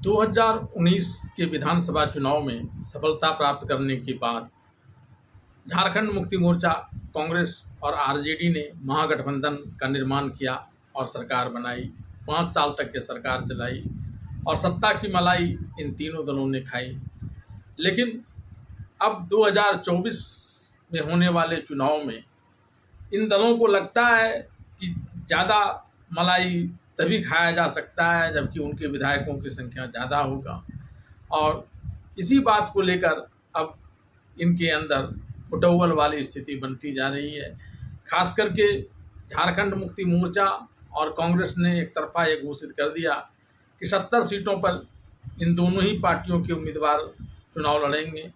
2019 के विधानसभा चुनाव में सफलता प्राप्त करने के बाद झारखंड मुक्ति मोर्चा, कांग्रेस और आरजेडी ने महागठबंधन का निर्माण किया और सरकार बनाई। 5 साल तक ये सरकार चलाई और सत्ता की मलाई इन तीनों दलों ने खाई। लेकिन अब 2024 में होने वाले चुनाव में इन दलों को लगता है कि ज़्यादा मलाई तभी खाया जा सकता है जबकि उनके विधायकों की संख्या ज़्यादा होगा, और इसी बात को लेकर अब इनके अंदर फुटअव्वल वाली स्थिति बनती जा रही है। खास करके झारखंड मुक्ति मोर्चा और कांग्रेस ने एक तरफा ये घोषित कर दिया कि 70 सीटों पर इन दोनों ही पार्टियों के उम्मीदवार चुनाव लड़ेंगे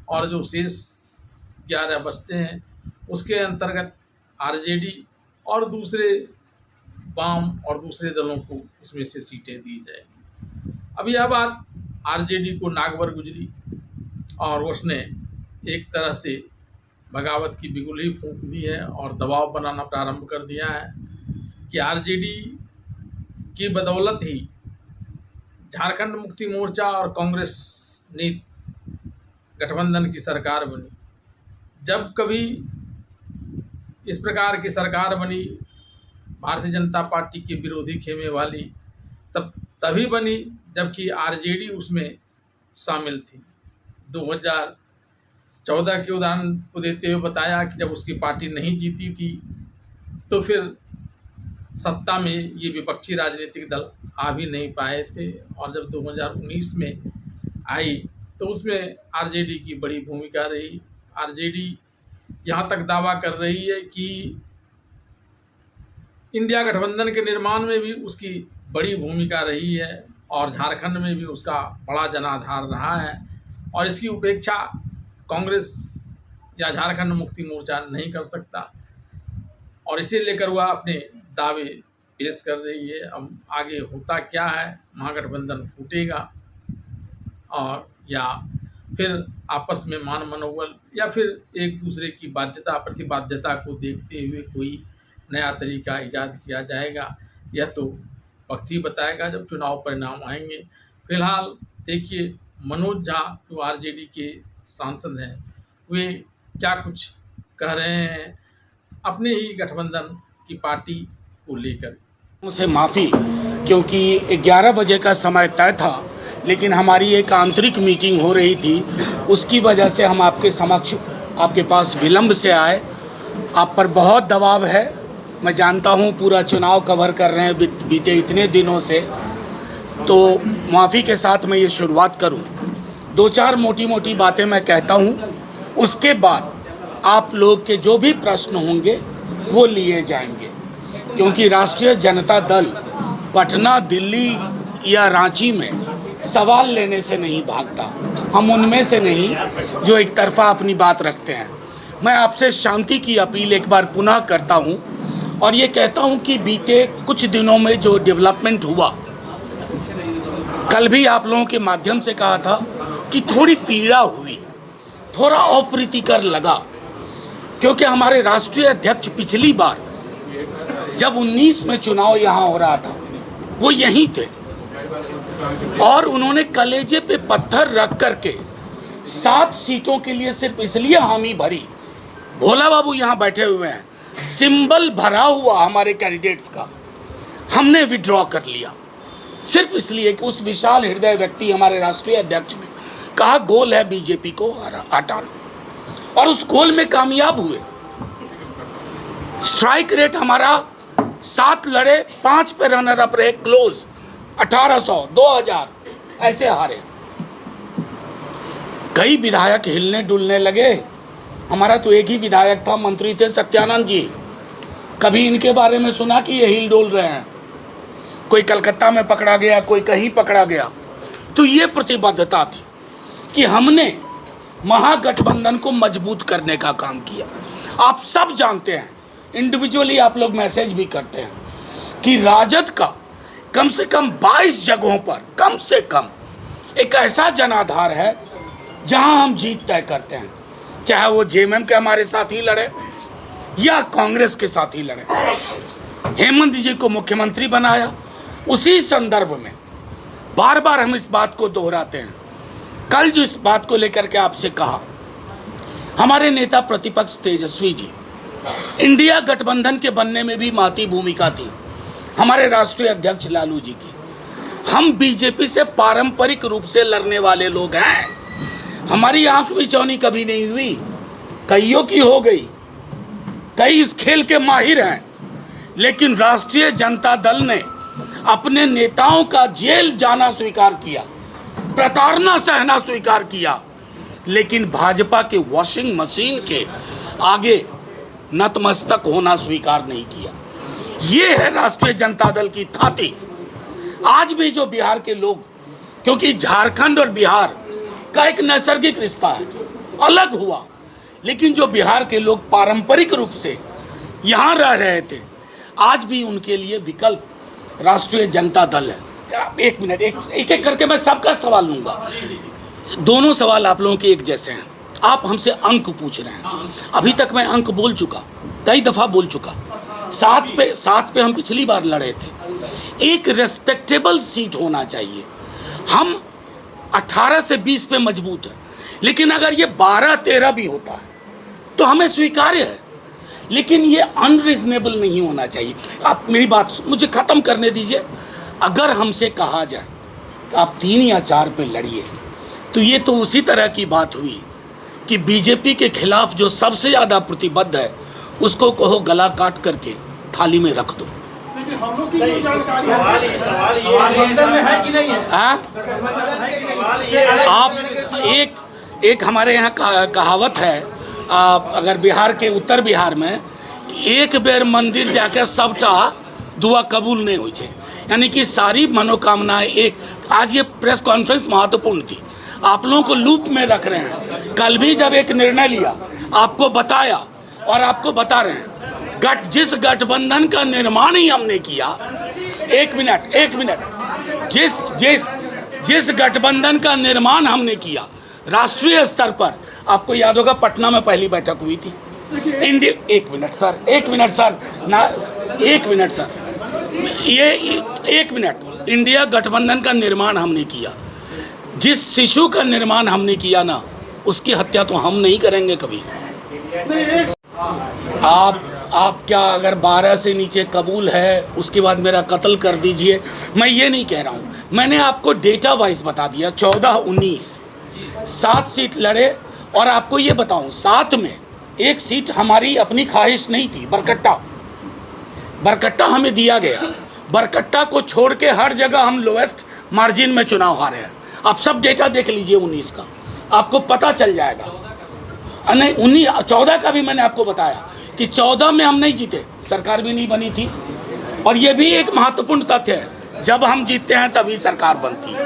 और जो शेष 11 बचते हैं उसके अंतर्गत आरजेडी और दूसरे वाम और दूसरे दलों को उसमें से सीटें दी जाएंगी। अब यह बात आरजेडी को नागवर गुजरी और उसने एक तरह से बगावत की बिगुल ही फूंक दी है और दबाव बनाना प्रारंभ कर दिया है कि आरजेडी की बदौलत ही झारखंड मुक्ति मोर्चा और कांग्रेस ने गठबंधन की सरकार बनी। जब कभी इस प्रकार की सरकार बनी भारतीय जनता पार्टी के विरोधी खेमे वाली, तभी बनी जबकि आरजेडी उसमें शामिल थी। 2014 के उदाहरण को देते हुए बताया कि जब उसकी पार्टी नहीं जीती थी तो फिर सत्ता में ये विपक्षी राजनीतिक दल आ भी नहीं पाए थे, और जब 2019 में आई तो उसमें आरजेडी की बड़ी भूमिका रही। आरजेडी यहाँ तक दावा कर रही है कि इंडिया गठबंधन के निर्माण में भी उसकी बड़ी भूमिका रही है और झारखंड में भी उसका बड़ा जनाधार रहा है, और इसकी उपेक्षा कांग्रेस या झारखंड मुक्ति मोर्चा नहीं कर सकता, और इसे लेकर वह अपने दावे पेश कर रही है। अब आगे होता क्या है, महागठबंधन फूटेगा और या फिर आपस में मान मनोबल या फिर एक दूसरे की बाध्यता प्रतिबाध्यता को देखते हुए कोई नया तरीका ईजाद किया जाएगा, यह तो वक्त ही बताएगा जब चुनाव परिणाम आएंगे। फिलहाल देखिए मनोज झा जो आरजेडी के सांसद हैं वे क्या कुछ कह रहे हैं अपने ही गठबंधन की पार्टी को लेकर। मुझसे माफ़ी, क्योंकि 11 बजे का समय तय था लेकिन हमारी एक आंतरिक मीटिंग हो रही थी, उसकी वजह से हम आपके समक्ष आपके पास विलंब से आए। आप पर बहुत दबाव है, मैं जानता हूँ, पूरा चुनाव कवर कर रहे हैं बीते इतने दिनों से, तो माफ़ी के साथ मैं ये शुरुआत करूँ। 2-4 मोटी बातें मैं कहता हूँ, उसके बाद आप लोग के जो भी प्रश्न होंगे वो लिए जाएंगे, क्योंकि राष्ट्रीय जनता दल पटना, दिल्ली या रांची में सवाल लेने से नहीं भागता। हम उनमें से नहीं जो एक तरफा अपनी बात रखते हैं। मैं आपसे शांति की अपील एक बार पुनः करता हूं और ये कहता हूं कि बीते कुछ दिनों में जो डेवलपमेंट हुआ, कल भी आप लोगों के माध्यम से कहा था कि थोड़ी पीड़ा हुई, थोड़ा अप्रीतिकर लगा, क्योंकि हमारे राष्ट्रीय अध्यक्ष पिछली बार जब 19 में चुनाव यहाँ हो रहा था वो यहीं थे और उन्होंने कलेजे पे पत्थर रख करके 7 सीटों के लिए सिर्फ इसलिए हामी भरी, भोला बाबू यहाँ बैठे हुए हैं, सिंबल भरा हुआ हमारे कैंडिडेट्स का, हमने विड्रॉ कर लिया सिर्फ इसलिए कि उस विशाल हृदय व्यक्ति हमारे राष्ट्रीय अध्यक्ष ने कहा गोल है बीजेपी को हटाना, और उस गोल में कामयाब हुए। स्ट्राइक रेट हमारा 7 लड़े 5 पे रनर अप रहे, क्लोज 1800 2000 ऐसे हारे। कई विधायक हिलने डुलने लगे। हमारा तो एक ही विधायक था, मंत्री थे सत्यानंद जी, कभी इनके बारे में सुना कि ये हिल डोल रहे हैं? कोई कलकत्ता में पकड़ा गया, कोई कहीं पकड़ा गया। तो ये प्रतिबद्धता थी कि हमने महागठबंधन को मजबूत करने का काम किया। आप सब जानते हैं, इंडिविजुअली आप लोग मैसेज भी करते हैं कि राजद का कम से कम 22 जगहों पर कम से कम एक ऐसा जनाधार है जहां हम जीत तय करते हैं, चाहे वो जेएमएम के हमारे साथ ही लड़े या कांग्रेस के साथ ही लड़े। हेमंत जी को मुख्यमंत्री बनाया, उसी संदर्भ में बार बार हम इस बात को दोहराते हैं। कल जो इस बात को लेकर के आपसे कहा, हमारे नेता प्रतिपक्ष तेजस्वी जी, इंडिया गठबंधन के बनने में भी महती भूमिका थी हमारे राष्ट्रीय अध्यक्ष लालू जी की। हम बीजेपी से पारंपरिक रूप से लड़ने वाले लोग हैं, हमारी आंख मिचौनी कभी नहीं हुई, कईयों की हो गई, कई इस खेल के माहिर हैं, लेकिन राष्ट्रीय जनता दल ने अपने नेताओं का जेल जाना स्वीकार किया, प्रताड़ना सहना स्वीकार किया, लेकिन भाजपा के वॉशिंग मशीन के आगे नतमस्तक होना स्वीकार नहीं किया। ये है राष्ट्रीय जनता दल की थाती। आज भी जो बिहार के लोग, क्योंकि झारखंड और बिहार का एक नैसर्गिक रिश्ता है, अलग हुआ, लेकिन जो बिहार के लोग पारंपरिक रूप से यहाँ रह रहे थे, आज भी उनके लिए विकल्प राष्ट्रीय जनता दल है। एक मिनट, एक एक करके मैं सबका सवाल लूंगा। दोनों सवाल आप लोगों के एक जैसे हैं। आप हमसे अंक पूछ रहे हैं, अभी तक मैं अंक बोल चुका, कई दफ़ा बोल चुका। 7 पे हम पिछली बार लड़े थे। एक रेस्पेक्टेबल सीट होना चाहिए। हम 18 से 20 पे मजबूत है, लेकिन अगर ये 12-13 भी होता है तो हमें स्वीकार्य है, लेकिन ये अनरीजनेबल नहीं होना चाहिए। आप मेरी बात मुझे ख़त्म करने दीजिए। अगर हमसे कहा जाए कि आप 3 या 4 पे लड़िए, तो ये तो उसी तरह की बात हुई कि बीजेपी के खिलाफ जो सबसे ज़्यादा प्रतिबद्ध है उसको कहो गला काट करके थाली में रख दो। आप एक हमारे यहाँ कहावत है, अगर बिहार के उत्तर बिहार में, कि एक बेर मंदिर जाके सबटा दुआ कबूल नहीं हुई है, यानी कि सारी मनोकामनाएं एक। आज ये प्रेस कॉन्फ्रेंस महत्वपूर्ण थी, आप लोगों को लूप में रख रहे हैं। कल भी जब एक निर्णय लिया, आपको बताया और आपको बता रहे हैं, जिस गठबंधन का निर्माण ही हमने किया, एक मिनट, जिस गठबंधन का निर्माण हमने किया राष्ट्रीय स्तर पर, आपको याद होगा पटना में पहली बैठक हुई थी इंडिया। एक मिनट सर, एक मिनट, इंडिया गठबंधन का निर्माण हमने किया। जिस शिशु का निर्माण हमने किया ना, उसकी हत्या तो हम नहीं करेंगे कभी। आप क्या, अगर 12 से नीचे कबूल है उसके बाद मेरा कत्ल कर दीजिए, मैं ये नहीं कह रहा हूँ। मैंने आपको डेटा वाइज बता दिया। 14-19 7 सीट लड़े, और आपको ये बताऊँ 7 में एक सीट हमारी अपनी ख्वाहिश नहीं थी, बरकट्टा हमें दिया गया। बरकट्टा को छोड़ के हर जगह हम लोएस्ट मार्जिन में चुनाव हारे हैं। आप सब डेटा देख लीजिए 19 का, आपको पता चल जाएगा। नहीं, 14 का भी मैंने आपको बताया कि 14 में हम नहीं जीते, सरकार भी नहीं बनी थी। और ये भी एक महत्वपूर्ण तथ्य है, जब हम जीतते हैं तभी सरकार बनती है।